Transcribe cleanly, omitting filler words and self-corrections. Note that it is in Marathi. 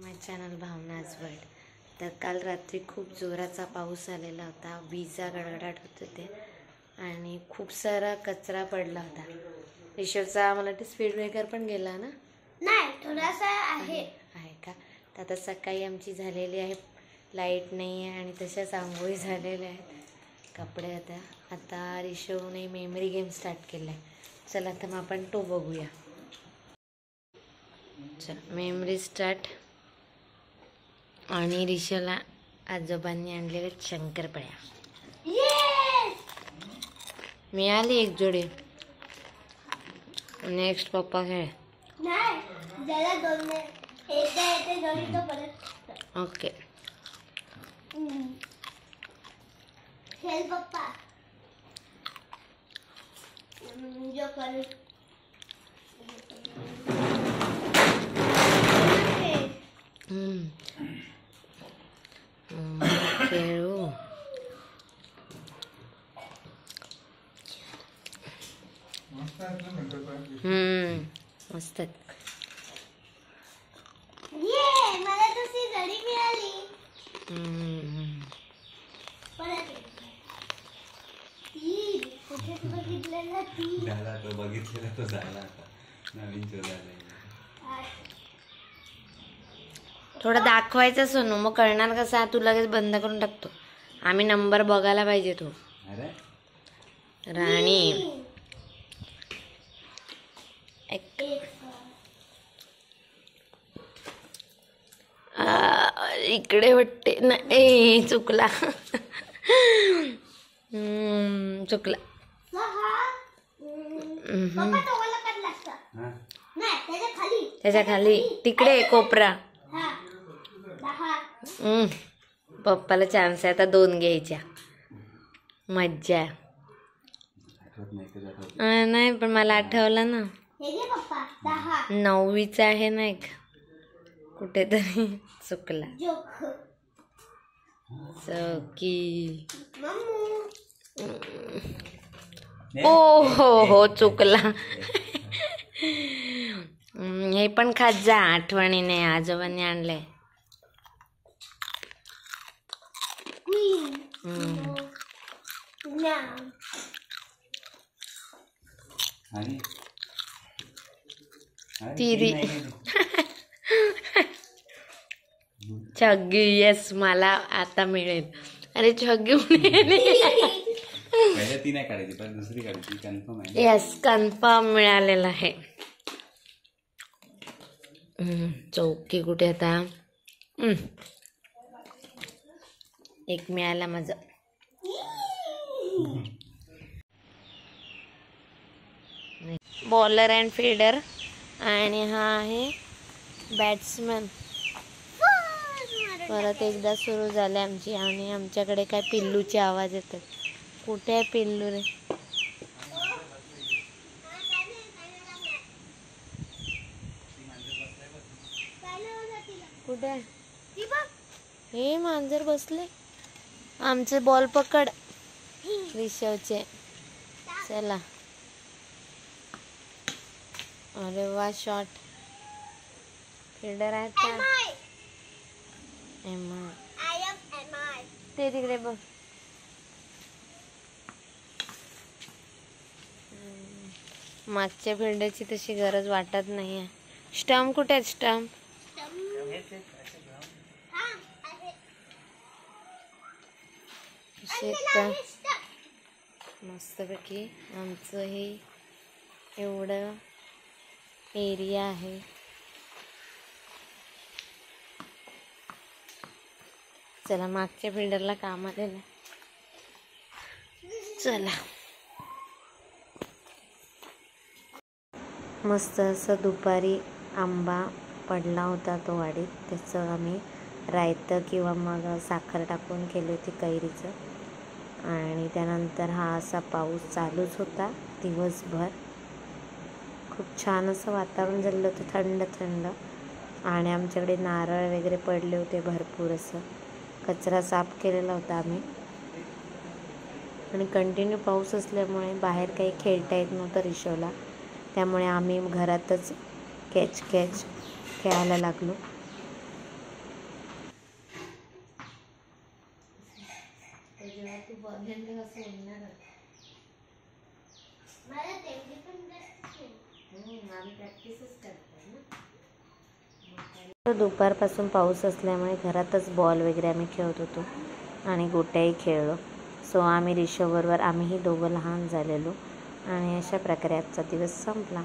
माय चॅनल भावनाज वर्ल्ड. तर काल रात्री खूप जोराचा पाऊस आलेला होता, विजा गडगडाट होत होते आणि खूप सारा कचरा पडला होता. ईश्वरचा मला वाटतं स्पीड ब्रेकर पण गेला ना? नाही, थोडासा आहे का? तर आता सकाळी आमची झालेली आहे, लाईट नाही आहे आणि तशाच आंघोळी झालेल्या आहेत. कपडे आता ऋषवने मेमरी गेम स्टार्ट केला आहे. चला तर मग आपण तो बघूया. चल मेमरी स्टार्ट. आणि ऋषवला आजोबांनी आणलेले शंकरपाळ्या मिळाली एक जोडी. नेक्स्ट पप्पा खेळ. ओके खेळ पप्पा. खेळू. मस्त. मला तशी घडी मिळाली. बघितलेला तो झाला आता नवीन शोधायला. थोडं दाखवायचं सोनू, मग कळणार कसं. तू लगेच बंद करून टाकतो. आम्ही नंबर बघायला पाहिजे. तो राणी इकडे वाटते नाही, चुकला. चुकला. त्याच्या खाली तिकडे कोपरा. पप्पाला चान्स आहे आता 2 घ्यायच्या. मज्जा. नाही पण मला आठवलं ना, 9वीचा आहे ना एक, कुठेतरी चुकला. चौकी. ओ हो चुकला. हे पण खात जा आठवणीने, आजोबांनी आणलंय. तिरी. छग्गी. येस, मला आता मिळेल. अरे छग्गी ती नाही काढायची पण दुसरी काढायची. कन्फर्म आहे. येस, कन्फर्म मिळालेला आहे. चौकी कुठे आता? एक मिळाला माझं. बॉलर अँड फील्डर आणि हा आहे बॅट्समॅन. परत एकदा सुरू झाले आमची. आणि आमच्याकडे काय पिल्लूचे आवाज येतात. कुठे आहे पिल्लू रे? कुठे आहे? हे मांजर बसले. आमचे बॉल पकड ऋषवचे. चला. अरे वा, शॉट. फिल्डर आहेत का? ते तिकडे बघ. मागच्या फिल्डरची तशी गरज वाटत नाहीये. स्टंप कुठे आहेत? स्टंप मस्तपैकी आमचं हे एवढं एरिया आहे. चला, मागच्या फिल्डरला काम आलेलं. चला. मस्त असं दुपारी आंबा पडला होता तो वाडीत. त्याचं आम्ही रायतं किंवा मग साखर टाकून केली होती कैरीचं. आणि त्यानंतर हा असा पाऊस चालूच होता दिवसभर. खूप छान असं वातावरण झालं होतं, थंड थंड. आणि आमच्याकडे नारळ वगैरे पडले होते भरपूर. असं कचरा साफ केलेला होता आम्ही. आणि कंटिन्यू पाऊस असल्यामुळे बाहेर काही खेळता येत नव्हतं ऋषवला. त्यामुळे आम्ही घरातच कॅच खेळायला लागलो. पहिल्यांदा असं होणार मला तेवढी पण जास्त नाही. आम्ही प्रॅक्टिसच करतो ना. दुपारपासून पाऊस असल्यामुळे घरातच बॉल वगैरे आम्ही खेळत होतो आणि गोट्याही खेळलो. सो आम्ही रिषभबरोबर आम्हीही दोघं लहान झालेलो आणि अशा प्रकारे आजचा दिवस संपला.